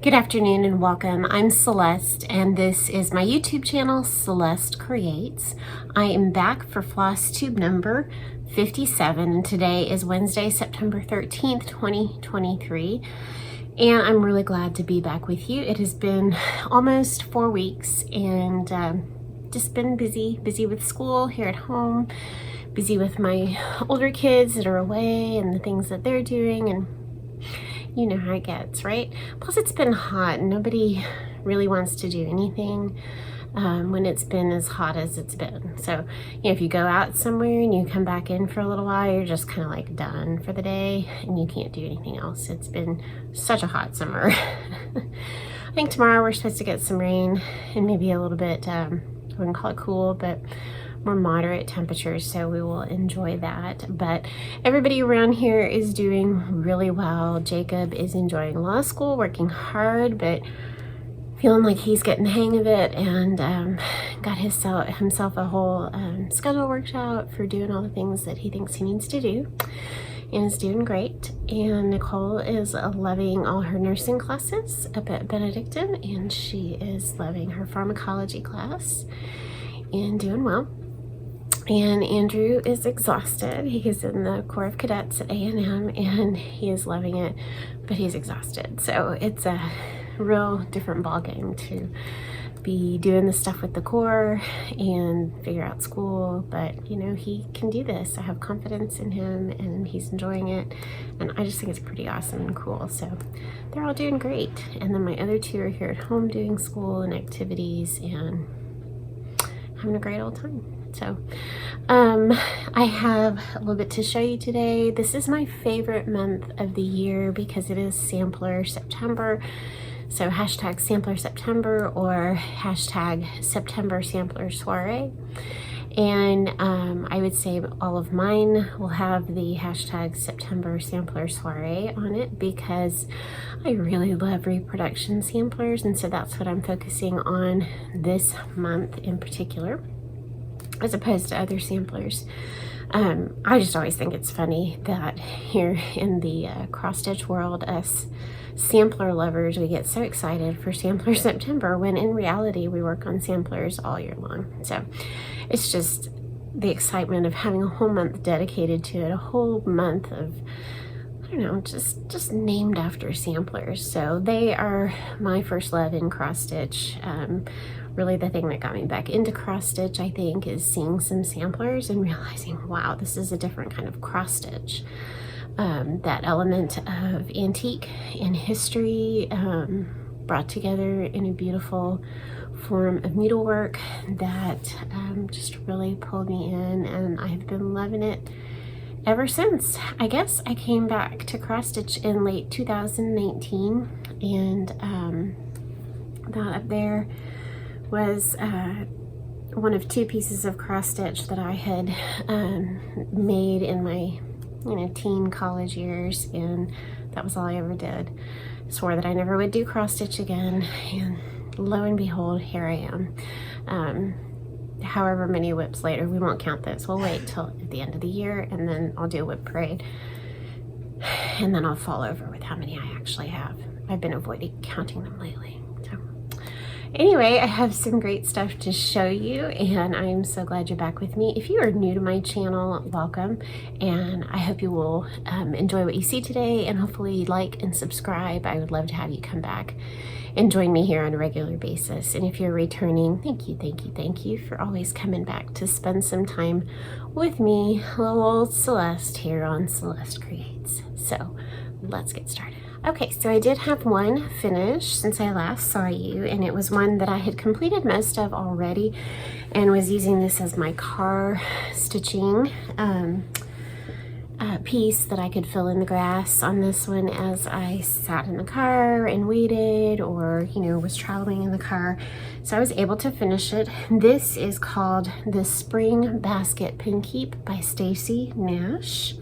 Good afternoon and welcome. I'm Celeste and this is my YouTube channel, Celeste Creates. I am back for FlossTube number 57 and today is Wednesday, September 13th, 2023. And I'm really glad to be back with you. It has been almost 4 weeks and just been busy with school here at home, busy with my older kids that are away and the things that they're doing, and you know how it gets, right? Plus it's been hot and nobody really wants to do anything when it's been as hot as it's been. So, you know, if you go out somewhere and you come back in for a little while, you're just kind of like done for the day and you can't do anything else. It's been such a hot summer. I think tomorrow we're supposed to get some rain and maybe a little bit, I wouldn't call it cool, but more moderate temperatures, so we will enjoy that. But everybody around here is doing really well. Jacob is enjoying law school, working hard, but feeling like he's getting the hang of it, and got himself a whole schedule worked out for doing all the things that he thinks he needs to do, and is doing great. And Nicole is loving all her nursing classes up at Benedictine, and she is loving her pharmacology class and doing well. And Andrew is exhausted. He is in the Corps of Cadets at A&M and he is loving it, but he's exhausted. So it's a real different ballgame to be doing the stuff with the Corps and figure out school. But you know, he can do this. I have confidence in him and he's enjoying it. And I just think it's pretty awesome and cool. So they're all doing great. And then my other two are here at home doing school and activities and having a great old time. So I have a little bit to show you today. This is my favorite month of the year because it is Sampler September. So hashtag Sampler September or hashtag September Sampler Soiree. And I would say all of mine will have the hashtag September Sampler Soiree on it because I really love reproduction samplers, and so that's what I'm focusing on this month in particular, as opposed to other samplers. I just always think it's funny that here in the cross-stitch world, us sampler lovers, we get so excited for Sampler September when in reality we work on samplers all year long. So it's just the excitement of having a whole month dedicated to it, a whole month of, I don't know, just named after samplers. So they are my first love in cross-stitch. Really the thing that got me back into cross-stitch, I think, is seeing some samplers and realizing, wow, this is a different kind of cross-stitch. That element of antique and history brought together in a beautiful form of needlework that just really pulled me in, and I've been loving it ever since. I guess I came back to cross-stitch in late 2019, and that up there was one of two pieces of cross-stitch that I had made in my teen college years, and that was all I ever did. I swore that I never would do cross-stitch again, and lo and behold, here I am. However many whips later, we won't count this. We'll wait till at the end of the year, and then I'll do a whip parade, and then I'll fall over with how many I actually have. I've been avoiding counting them lately. Anyway, I have some great stuff to show you, and I'm so glad you're back with me. If you are new to my channel, welcome, and I hope you will enjoy what you see today, and hopefully like and subscribe. I would love to have you come back and join me here on a regular basis. And if you're returning, thank you for always coming back to spend some time with me, little old Celeste, here on Celeste Creates. So let's get started. Okay, so I did have one finished since I last saw you, and it was one that I had completed most of already and was using this as my car stitching piece that I could fill in the grass on this one as I sat in the car and waited, or was traveling in the car. So I was able to finish it. This is called the Spring Basket Pin Keep by Stacy Nash,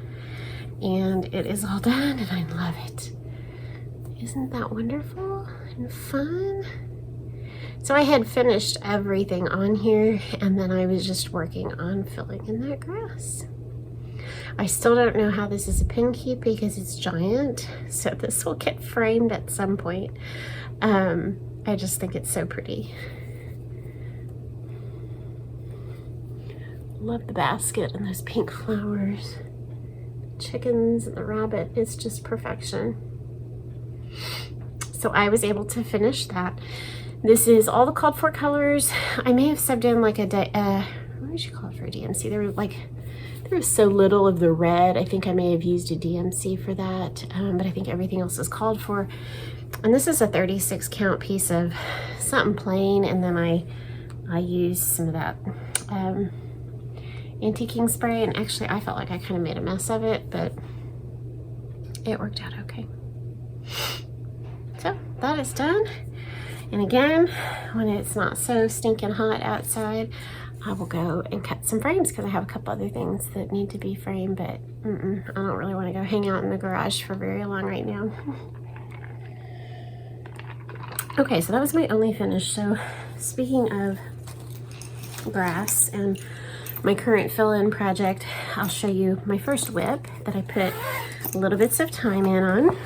and it is all done and I love it. Isn't that wonderful and fun? So I had finished everything on here, and then I was just working on filling in that grass. I still don't know how this is a pin keep because it's giant, so this will get framed at some point. I just think it's so pretty. Love the basket and those pink flowers. Chickens and the rabbit, it's just perfection. So I was able to finish that. This is all the called for colors. I may have subbed in like what would you call it for a DMC? There was so little of the red. I think I may have used a DMC for that, but I think everything else is called for. And this is a 36 count piece of something plain, and then I used some of that antiquing spray, and actually I felt like I kind of made a mess of it, but it worked out okay. So that is done. And again, when it's not so stinking hot outside, I will go and cut some frames because I have a couple other things that need to be framed, but I don't really want to go hang out in the garage for very long right now. Okay, so that was my only finish. So speaking of grass and my current fill-in project, I'll show you my first whip that I put little bits of time in on.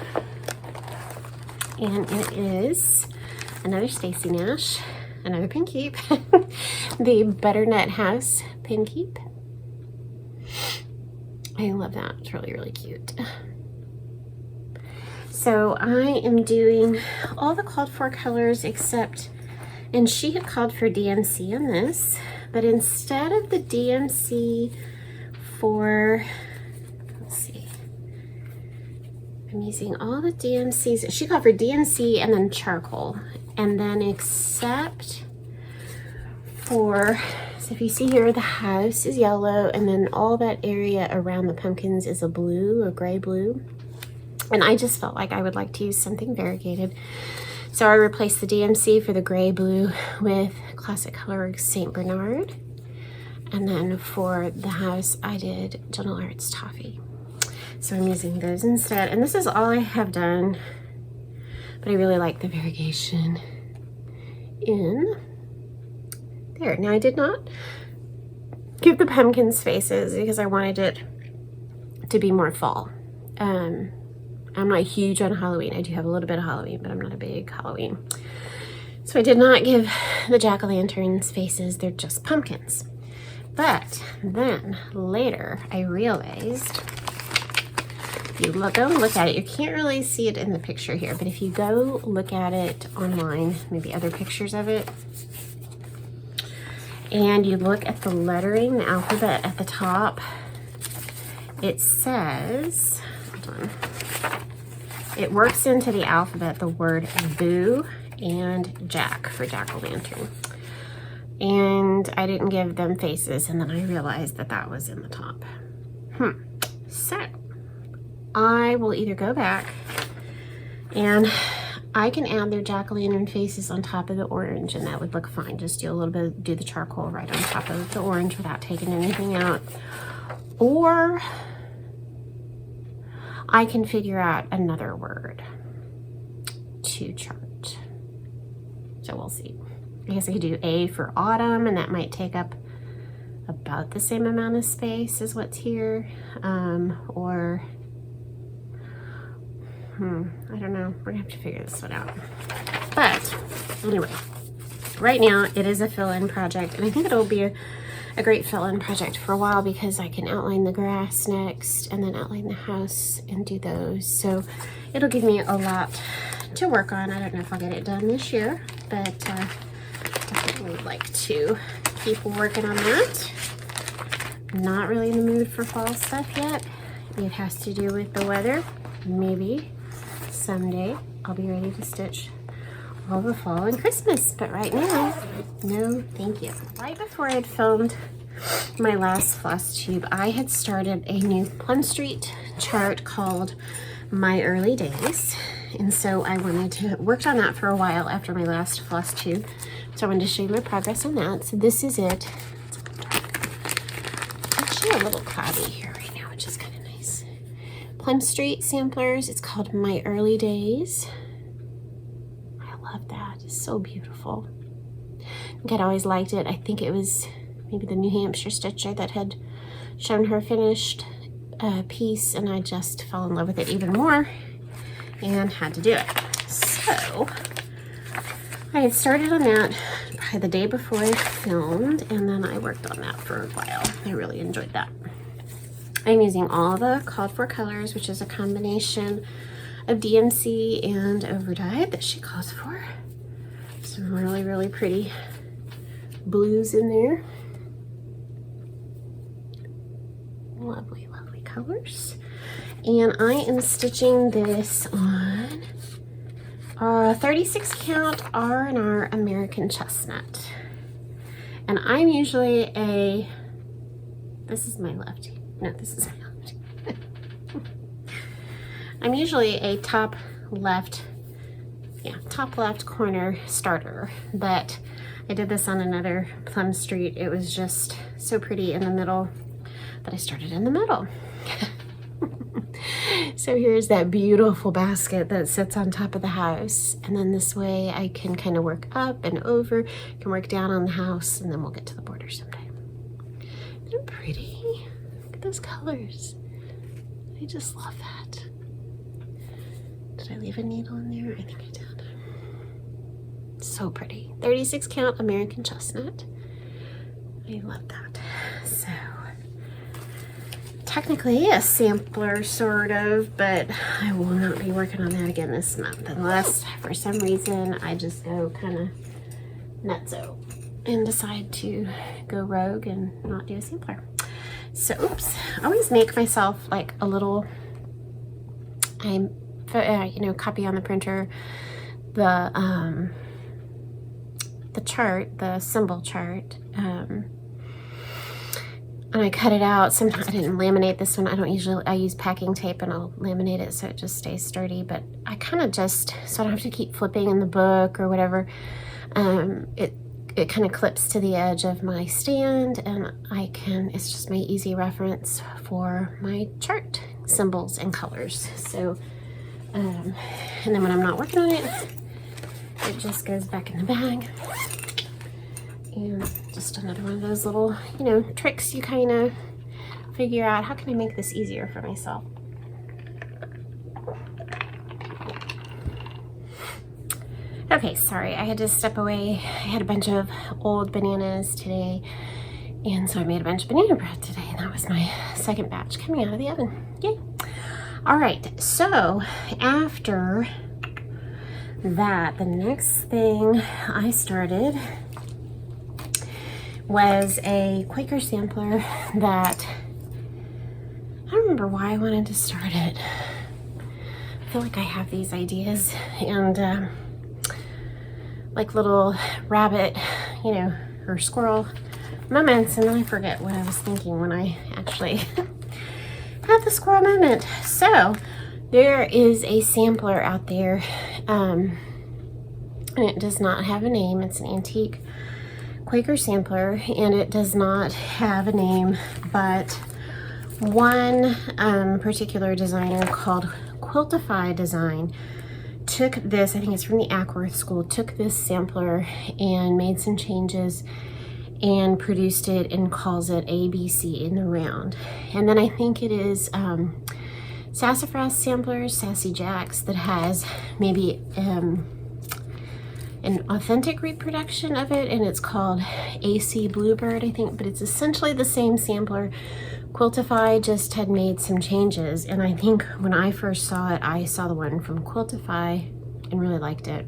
And it is another Stacy Nash, another pin keep, the Butternut House pin keep. I love that, it's really, really cute. So I am doing all the called for colors except, and she had called for DMC on this, but instead of the DMC for, let's see, I'm using all the DMCs. She called for DMC and then charcoal, and then except for, so if you see here, the house is yellow, and then all that area around the pumpkins is a blue, a gray blue. And I just felt like I would like to use something variegated. So I replaced the DMC for the gray blue with Classic Colorworks St. Bernard. And then for the house, I did Gentle Arts Toffee. So I'm using those instead. And this is all I have done, but I really like the variegation in there. Now I did not give the pumpkins faces because I wanted it to be more fall. I'm not huge on Halloween. I do have a little bit of Halloween, but I'm not a big Halloween. So I did not give the jack-o'-lanterns faces. They're just pumpkins. But then later I realized, if you go and look at it, you can't really see it in the picture here, but if you go look at it online, maybe other pictures of it, and you look at the lettering, the alphabet at the top, it says, hold on, it works into the alphabet the word boo and jack for jack-o'-lantern. And I didn't give them faces, and then I realized that that was in the top. So I will either go back and I can add their jack-o'-lantern faces on top of the orange, and that would look fine. Just do a little bit, do the charcoal right on top of the orange without taking anything out. Or I can figure out another word to chart. So we'll see. I guess I could do A for autumn, and that might take up about the same amount of space as what's here. Or, I don't know. We're gonna have to figure this one out. But anyway, right now it is a fill-in project, and I think it'll be a great fill-in project for a while because I can outline the grass next and then outline the house and do those. So it'll give me a lot to work on. I don't know if I'll get it done this year, but definitely would like to keep working on that. Not really in the mood for fall stuff yet. It has to do with the weather. Maybe someday I'll be ready to stitch all the fall and Christmas, but right now, no thank you. Right before I had filmed my last FlossTube, I had started a new Plum Street chart called My Early Days, and so I worked on that for a while after my last FlossTube, so I wanted to show you my progress on that. So this is it. It's actually a little cloudy here right now, which is kind of nice. Plum Street Samplers, it's called My Early Days. Love that. It's so beautiful. I think I'd always liked it. I think it was maybe the New Hampshire stitcher that had shown her finished piece, and I just fell in love with it even more and had to do it. So I had started on that probably the day before I filmed, and then I worked on that for a while. I really enjoyed that. I'm using all the called for colors, which is a combination of DMC and overdyed that she calls for. Some really, really pretty blues in there. Lovely, lovely colors. And I am stitching this on 36 count R&R American Chestnut. And I'm usually this is my left. No, this is my left. I'm usually a top left corner starter, but I did this on another Plum Street. It was just so pretty in the middle that I started in the middle. So here's that beautiful basket that sits on top of the house, and then this way I can kind of work up and over, can work down on the house, and then we'll get to the border someday. They're pretty. Look at those colors. I just love that. Did I leave a needle in there? I think I did. So pretty. 36 count American Chestnut. I love that. So technically a sampler, sort of, but I will not be working on that again this month unless for some reason I just go kind of nutso and decide to go rogue and not do a sampler. So oops, I always make myself like a little, copy on the printer the chart, the symbol chart, and I cut it out. Sometimes I didn't laminate this one. I use packing tape and I'll laminate it so it just stays sturdy, but I kind of just, so I don't have to keep flipping in the book or whatever. It kind of clips to the edge of my stand, and it's just my easy reference for my chart symbols and colors. So, and then when I'm not working on it, it just goes back in the bag. And just another one of those little, tricks you kind of figure out, how can I make this easier for myself? Okay, sorry, I had to step away. I had a bunch of old bananas today, and so I made a bunch of banana bread today, and that was my second batch coming out of the oven. Yay! All right, so after that, the next thing I started was a Quaker sampler that I don't remember why I wanted to start it. I feel like I have these ideas and like little rabbit, or squirrel moments, and then I forget what I was thinking when I actually had the squirrel moment. So there is a sampler out there, and it does not have a name. It's an antique Quaker sampler, and it does not have a name, but one particular designer called Quiltify Design took this, I think it's from the Ackworth School, took this sampler and made some changes and produced it and calls it ABC in the round. And then I think it is Sassafras Samplers, Sassy Jacks, that has maybe an authentic reproduction of it, and it's called AC Bluebird, I think, but it's essentially the same sampler. Quiltify just had made some changes, and I think when I first saw it, I saw the one from Quiltify and really liked it.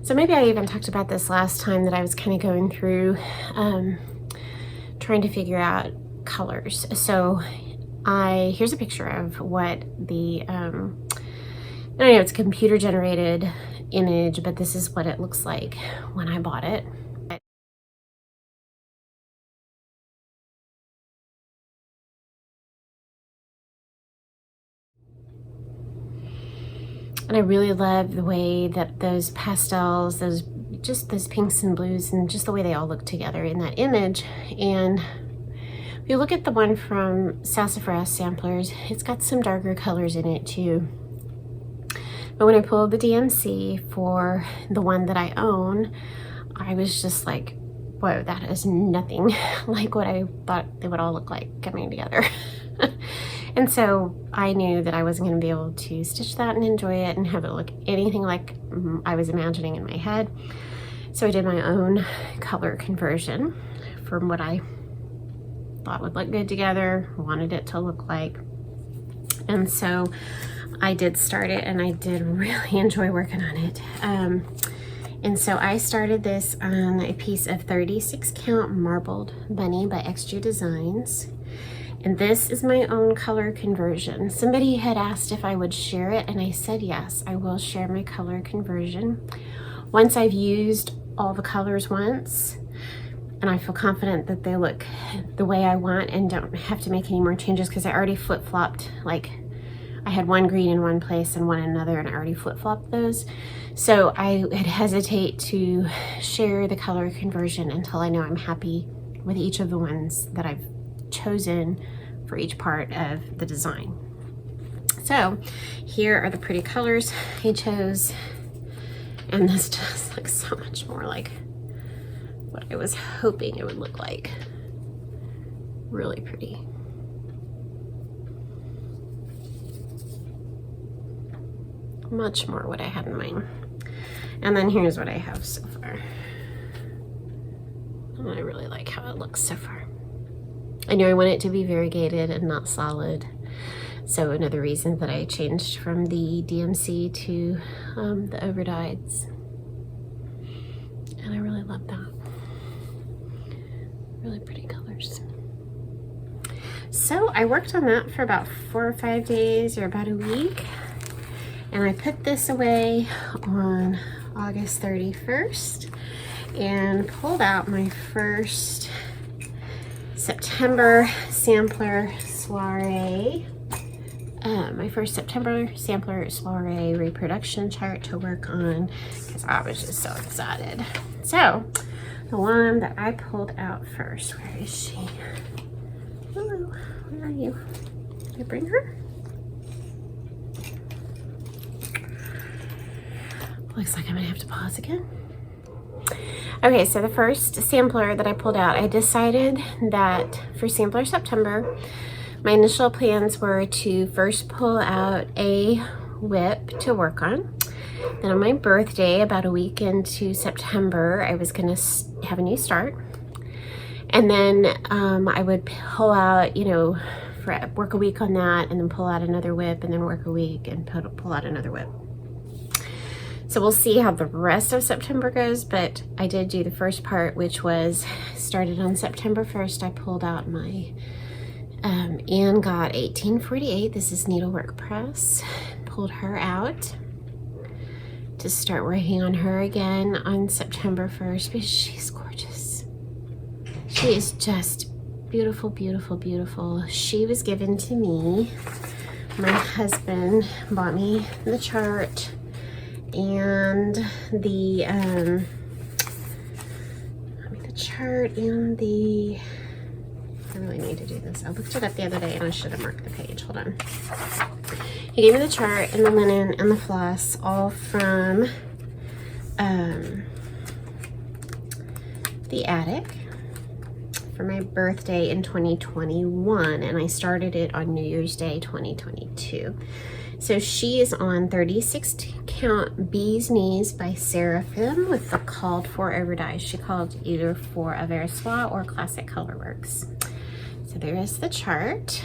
So maybe I even talked about this last time, that I was kind of going through trying to figure out colors. So here's a picture of what the I don't know, it's a computer generated image, but this is what it looks like when I bought it. And I really love the way that those pastels, those pinks and blues, and just the way they all look together in that image. And if you look at the one from Sassafras Samplers, it's got some darker colors in it too. But when I pulled the DMC for the one that I own, I was just like, whoa, that is nothing like what I thought they would all look like coming together. And so I knew that I wasn't going to be able to stitch that and enjoy it and have it look anything like I was imagining in my head. So I did my own color conversion from what I thought would look good together, wanted it to look like. And so I did start it, and I did really enjoy working on it. And so I started this on a piece of 36 count marbled bunny by XG Designs. And this is my own color conversion. Somebody had asked if I would share it, and I said yes, I will share my color conversion. Once I've used all the colors once, and I feel confident that they look the way I want and don't have to make any more changes, because I already flip-flopped, like I had one green in one place and one in another, and I already flip-flopped those. So I would hesitate to share the color conversion until I know I'm happy with each of the ones that I've chosen for each part of the design. So here are the pretty colors I chose, and this just looks so much more like what I was hoping it would look like. Really pretty. Much more what I had in mind. And then here's what I have so far. And I really like how it looks so far. I know I want it to be variegated and not solid. So another reason that I changed from the DMC to the overdyes. And I really love that. Really pretty colors. So I worked on that for about 4 or 5 days, or about a week. And I put this away on August 31st and pulled out my first September sampler soiree. My first September sampler soiree reproduction chart to work on, because I was just so excited. So the one that I pulled out first, where is she? Hello, where are you? Did I bring her? Looks like I'm gonna have to pause again. Okay, so the first sampler that I pulled out, I decided that for sampler September, my initial plans were to first pull out a whip to work on. Then on my birthday, about a week into September, I was gonna have a new start. And then I would pull out, you know, work a week on that, and then pull out another whip, and then work a week and pull out another whip. So we'll see how the rest of September goes, but I did do the first part, which was started on September 1st. I pulled out my Anne got 1848. This is Needlework Press. Pulled her out to start working on her again on September 1st, because she's gorgeous. She is just beautiful, beautiful, beautiful. She was given to me. My husband bought me the chart and the chart and the, I really need to do this. I looked it up the other day and I should have marked the page. Hold on. He gave me the chart and the linen and the floss, all from the attic for my birthday in 2021, and I started it on New Year's Day 2022. So she is on 36 count Bee's Knees by Seraphim with the called for overdyes. She called either for a Versoix or Classic Colorworks. So there is the chart,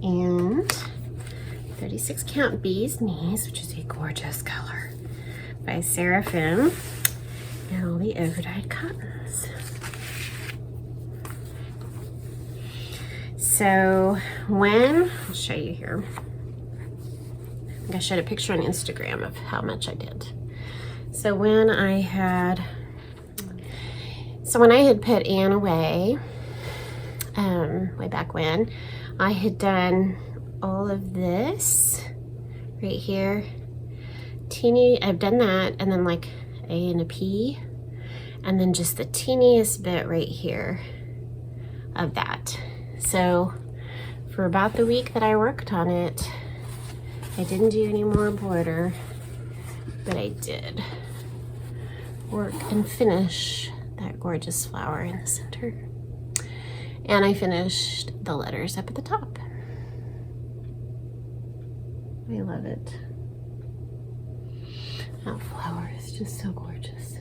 and 36 count Bee's Knees, which is a gorgeous color, by Seraphim, and all the overdyed cottons. So I'll show you here. I showed a picture on Instagram of how much I did. So when I had put Anne away, way back when, I had done all of this right here. I've done that, and then like A and a P, and then just the teeniest bit right here of that. So for about the week that I worked on it, I didn't do any more border, but I did work and finish that gorgeous flower in the center. And I finished the letters up at the top. I love it. That flower is just so gorgeous.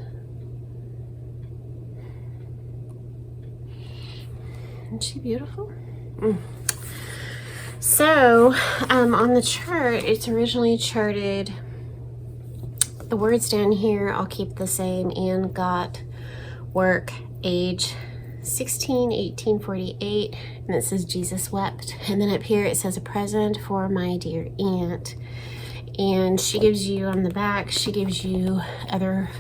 Isn't she beautiful? So, on the chart, it's originally charted, the words down here, I'll keep the same, and got work, age 16, 1848, and it says Jesus wept. And then up here it says a present for my dear aunt. And she gives you, on the back, she gives you other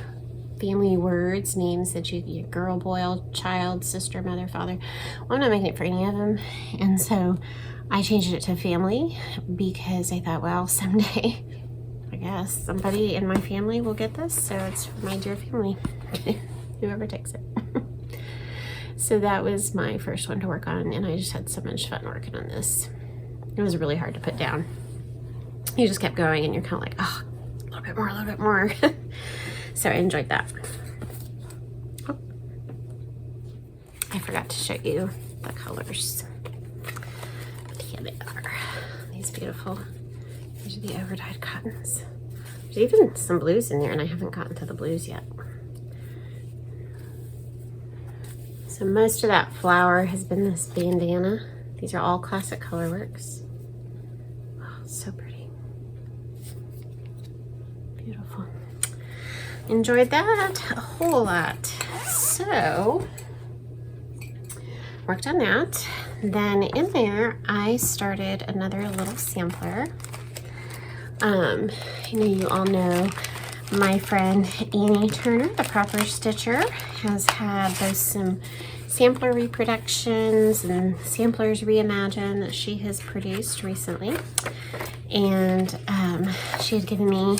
family words, names that you, girl, boy, child, sister, mother, father. Well, I'm not making it for any of them. And so I changed it to family because I thought, well, someday, I guess, somebody in my family will get this. So it's for my dear family, whoever takes it. So that was my first one to work on, and I just had so much fun working on this. It was really hard to put down. You just kept going and you're kind of like, oh, a little bit more, a little bit more. So I enjoyed that. Oh, I forgot to show you the colors. But here they are. These beautiful, these are the overdyed cottons. There's even some blues in there, and I haven't gotten to the blues yet. So most of that flower has been this bandana. These are all classic colorworks. Oh, so pretty. Beautiful. Enjoyed that a whole lot. So, worked on that. Then in there, I started another little sampler. You all know my friend Annie Turner, the Proper Stitcher, has had both some sampler reproductions and samplers reimagined that she has produced recently. And she had given me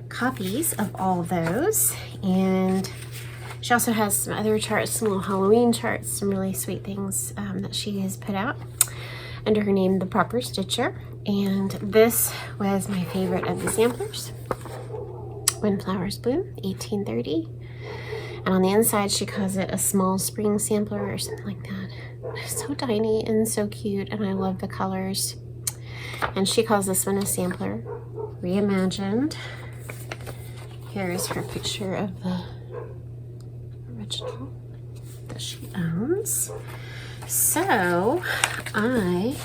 copies of all of those, and she also has some other charts, some little Halloween charts, some really sweet things that she has put out under her name, The Proper Stitcher. And this was my favorite of the samplers, When Flowers Bloom, 1830. And on the inside she calls it a small spring sampler or something like that. It's so tiny and so cute, and I love the colors. And she calls this one a sampler reimagined. Here's her picture of the original that she owns. So I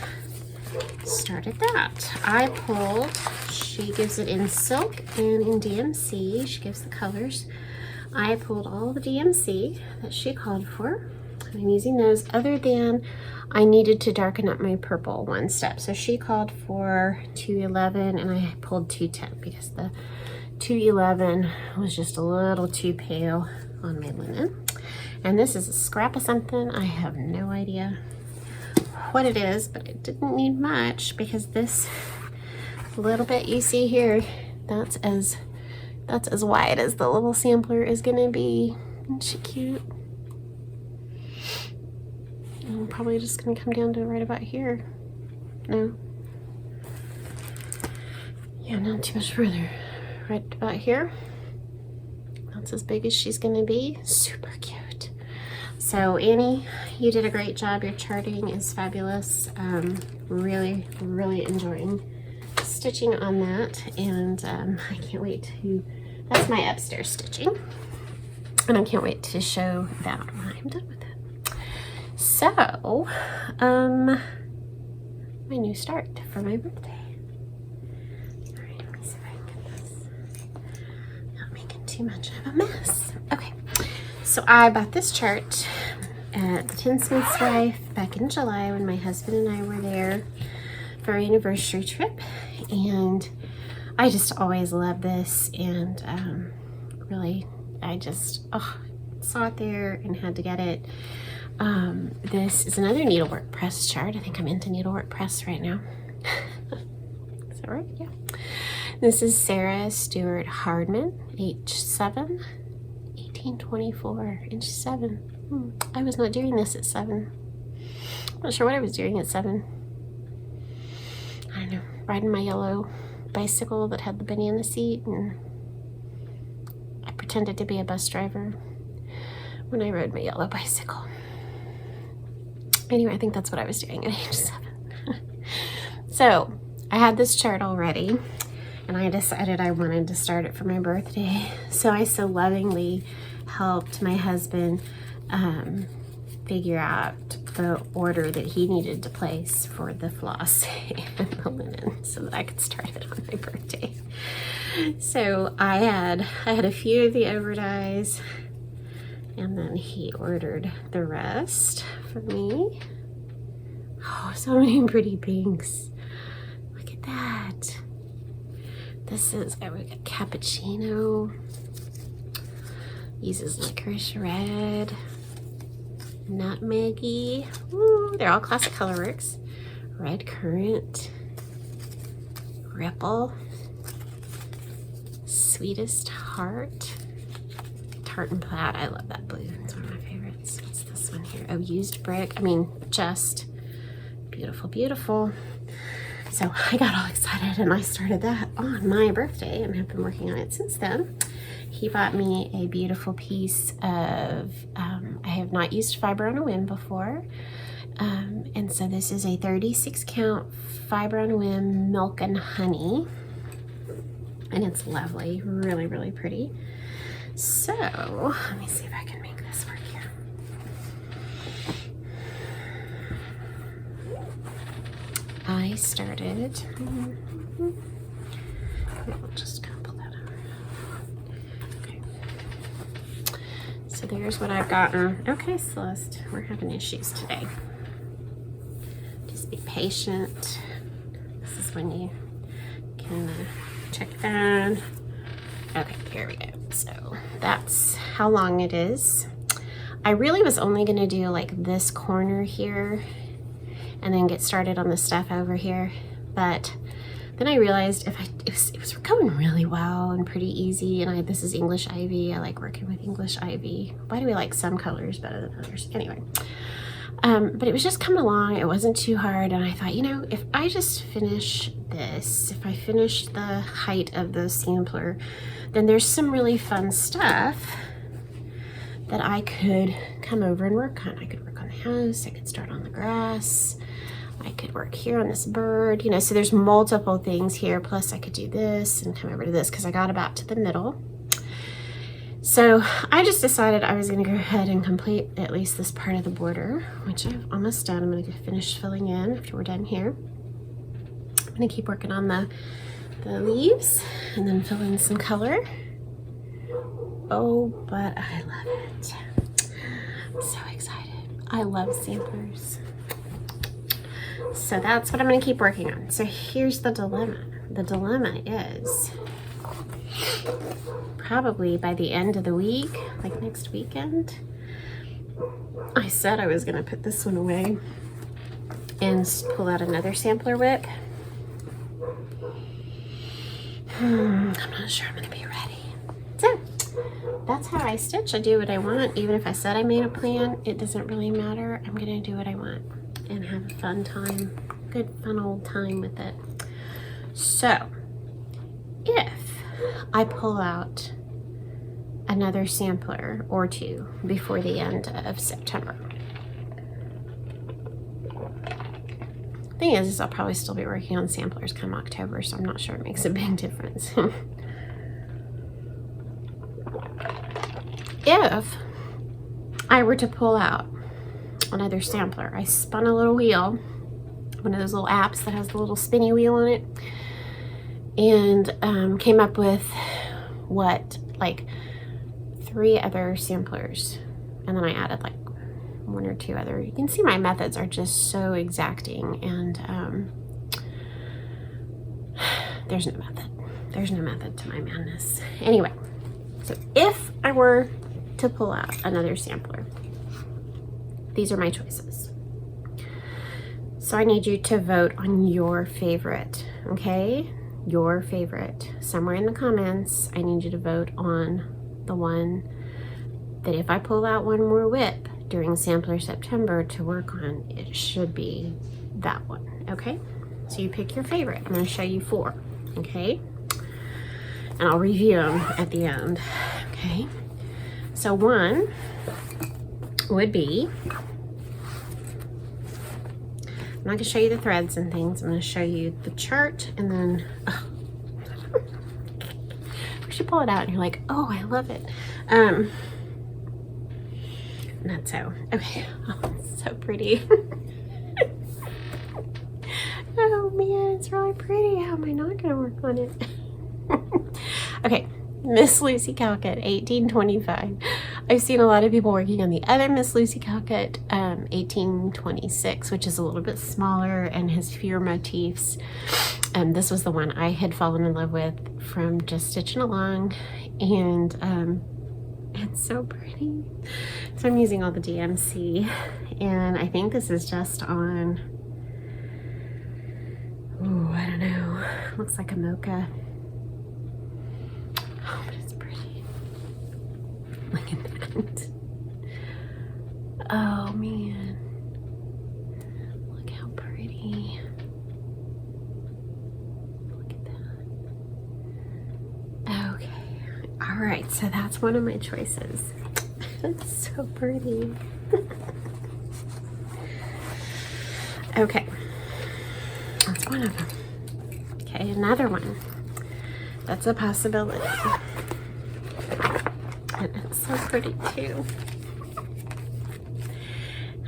started that. I pulled, she gives it in silk and in DMC. She gives the colors. I pulled all the DMC that she called for. I'm using those, other than I needed to darken up my purple one step. So she called for 211 and I pulled 210 because the 211 was just a little too pale on my linen. And this is a scrap of something. I have no idea what it is, but it didn't need much because this little bit you see here, that's as wide as the little sampler is gonna be. Isn't she cute? I'm probably just gonna come down to right about here. No. Yeah, not too much further. Right about here. That's as big as she's gonna be. Super cute. So Annie, you did a great job. Your charting is fabulous. Really, really enjoying stitching on that, and I can't wait to, that's my upstairs stitching, and I can't wait to show that when I'm done with it. So, my new start for my birthday. All right, let me see if I can get this not making too much of a mess. Okay, so I bought this chart at the Tinsmith's Wife back in July when my husband and I were there for our anniversary trip, and I just always love this, and really I just saw it there and had to get it. This is another needlework press chart. I think I'm into needlework press right now. Is that right? Yeah. This is Sarah Stewart Hardman, H7, 1824, inch 7. I was not doing this at 7. I'm not sure what I was doing at 7. I don't know, riding my yellow bicycle that had the banana seat, and I pretended to be a bus driver when I rode my yellow bicycle. Anyway, I think that's what I was doing at age 7. So I had this chart already, and I decided I wanted to start it for my birthday. So I so lovingly helped my husband figure out the order that he needed to place for the floss and the linen so that I could start it on my birthday. So I had a few of the overdyes, and then he ordered the rest for me. Oh, so many pretty pinks. Look at that. This is, we got cappuccino. Uses licorice red. Nutmeggy. Ooh, they're all classic colorworks. Red currant. Ripple. Sweetest heart. Tartan plaid. I love that blue. It's one of my favorites. What's this one here? Oh, used brick. I mean, just beautiful, beautiful. So I got all excited and I started that on my birthday and have been working on it since then. He bought me a beautiful piece of, I have not used fiber on a whim before. And so this is a 36 count fiber on a whim milk and honey. And it's lovely, really, really pretty. So let me see if I can make this work here. I started, I'll just kind of pull that over. Okay. So there's what I've gotten. Okay, Celeste, we're having issues today. Just be patient. This is when you can check it down. Okay, here we go. So that's how long it is. I really was only gonna do like this corner here and then get started on the stuff over here. But then I realized it was going really well and pretty easy. And this is English ivy. I like working with English ivy. Why do we like some colors better than others? Anyway, but it was just coming along. It wasn't too hard. And I thought, you know, if I just finish this, if I finish the height of the sampler, then there's some really fun stuff that I could come over and work on. I could work on the house. I could start on the grass. I could work here on this bird, you know, so there's multiple things here. Plus I could do this and come over to this because I got about to the middle. So I just decided I was going to go ahead and complete at least this part of the border, which I've almost done. I'm going to finish filling in after we're done here. I'm going to keep working on the leaves and then fill in some color. Oh, but I love it. I'm so excited. I love samplers. So that's what I'm going to keep working on. So here's the dilemma. The dilemma is probably by the end of the week, like next weekend, I said I was going to put this one away and pull out another sampler whip. I'm not sure I'm going to be ready. So that's how I stitch. I do what I want. Even if I said I made a plan, it doesn't really matter. I'm going to do what I want and have a fun time, good fun old time with it. So if I pull out another sampler or two before the end of September, thing is I'll probably still be working on samplers come October, so I'm not sure it makes a big difference. If I were to pull out another sampler, I spun a little wheel, one of those little apps that has the little spinny wheel on it, and came up with like 3 other samplers, and then I added like 1 or 2 other. You can see my methods are just so exacting, and there's no method. There's no method to my madness. Anyway, so if I were to pull out another sampler, these are my choices. So I need you to vote on your favorite, okay? Your favorite. Somewhere in the comments, I need you to vote on the one that if I pull out one more whip during Sampler September to work on, it should be that one, okay? So you pick your favorite. I'm going to show you 4, okay? And I'll review them at the end, okay? So 1 would be I'm not going to show you the threads and things. I'm going to show you the chart, and then we should pull it out and you're like, oh, I love it. Not so. Okay. Oh, it's so pretty. Oh man, it's really pretty. How am I not going to work on it? Okay. Miss Lucy Calcutt, 1825. I've seen a lot of people working on the other Miss Lucy Calcutt, 1826, which is a little bit smaller and has fewer motifs. This was the one I had fallen in love with from just stitching along, and it's so pretty. So I'm using all the DMC, and I think this is just on, oh, I don't know, looks like a mocha. Oh, but it's pretty. Look at that. Oh man. Look how pretty. Look at that. Okay. Alright, so that's one of my choices. It's so pretty. Okay. That's one of them. Okay, another one. That's a possibility. And it's so pretty too.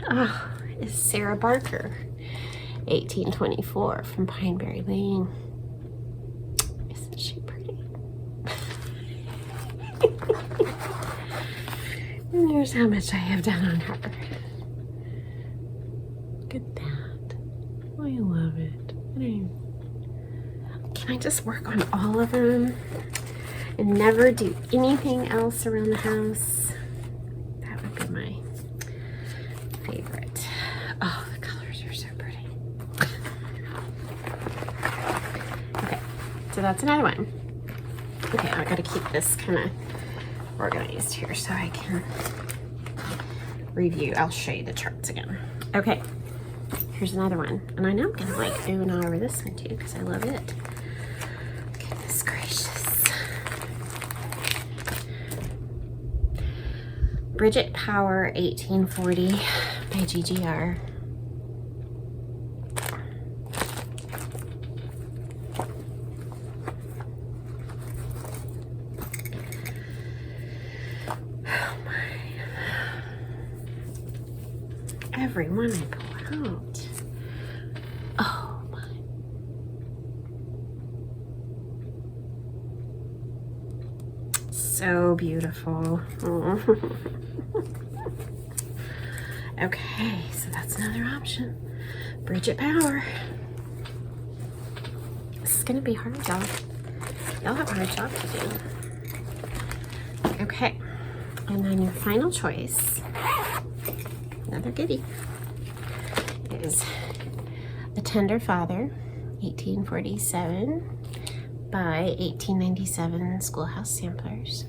Oh, it's Sarah Barker, 1824, from Pineberry Lane. Isn't she pretty? And here's how much I have done on her. Look at that. Oh, I love it. Can I just work on all of them and never do anything else around the house? That would be my favorite. Oh, the colors are so pretty. Okay, so that's another one. Okay, I gotta keep this kind of organized here so I can review. I'll show you the charts again. Okay, here's another one. And I know I'm gonna like ooh and ah over this one too because I love it. Goodness gracious. Bridget Power, 1840 by GGR. Oh my. Every one I pull out. Oh my. So beautiful. Okay, so that's another option. Bridget Power. This is gonna be hard, y'all. Y'all have a hard job to do. Okay, and then your final choice, another goodie, is A Tender Father, 1847 by 1897 Schoolhouse Samplers.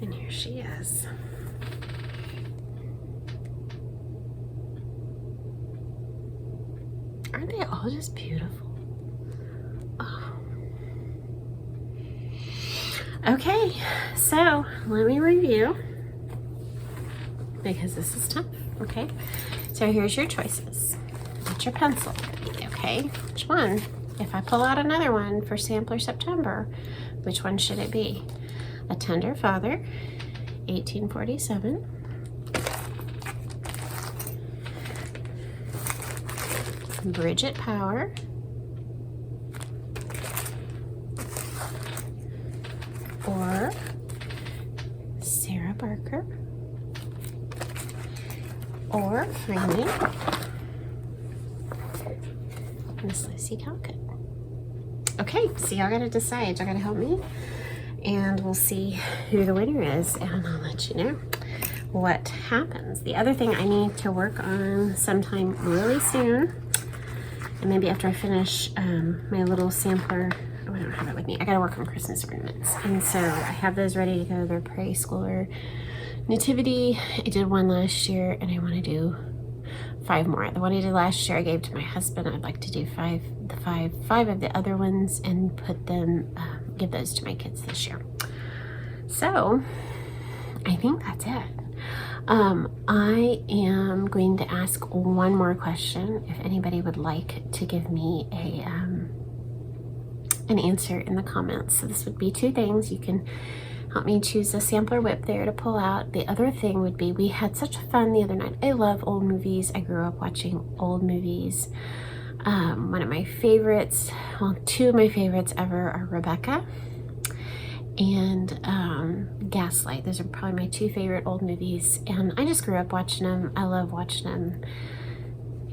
And here she is. Aren't they all just beautiful? Oh. Okay, so let me review because this is tough. Okay, so here's your choices. What's your pencil? Okay, which one? If I pull out another one for Sampler September, which one should it be? A Tender Father, 1847. Bridget Power. Or Sarah Barker. Or finally, Miss Lucy Calcutt. Okay, so y'all gotta decide. Y'all gotta help me. And we'll see who the winner is, and I'll let you know what happens. The other thing I need to work on sometime really soon, and maybe after I finish my little sampler, oh, I don't have it with me. I gotta work on Christmas ornaments. And so I have those ready to go. They're preschooler nativity. I did one last year, and I wanna do 5 more. The one I did last year I gave to my husband. I'd like to do five of the other ones and put them, give those to my kids this year. So I think that's it. I am going to ask one more question if anybody would like to give me an answer in the comments. So this would be two things. You can help me choose a sampler whip there to pull out. The other thing would be, we had such fun the other night. I love old movies. I grew up watching old movies. One of my favorites, well, two of my favorites ever are Rebecca and Gaslight. Those are probably my two favorite old movies, and I just grew up watching them. I love watching them,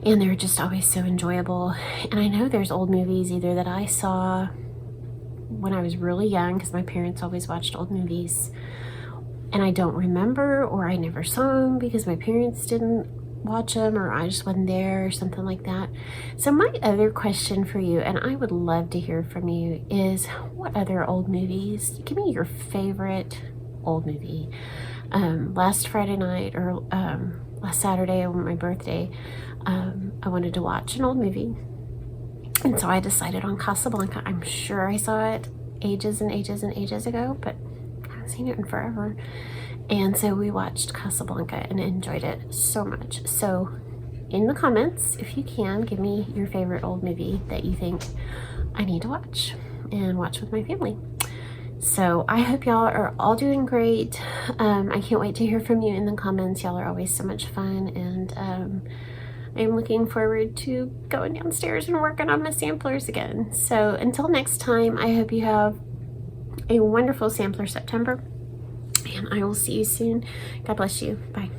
and they're just always so enjoyable. And I know there's old movies either that I saw when I was really young, because my parents always watched old movies, and I don't remember, or I never saw them because my parents didn't watch them, or I just wasn't there, or something like that. So my other question for you, and I would love to hear from you, is what other old movies, give me your favorite old movie. Last Friday night, or last Saturday on my birthday, I wanted to watch an old movie, and so I decided on Casablanca. I'm sure I saw it ages and ages and ages ago, but I haven't seen it in forever. And so we watched Casablanca and enjoyed it so much. So in the comments, if you can, give me your favorite old movie that you think I need to watch and watch with my family. So I hope y'all are all doing great. I can't wait to hear from you in the comments. Y'all are always so much fun, and I'm looking forward to going downstairs and working on my samplers again. So until next time, I hope you have a wonderful Sampler September, and I will see you soon. God bless you. Bye.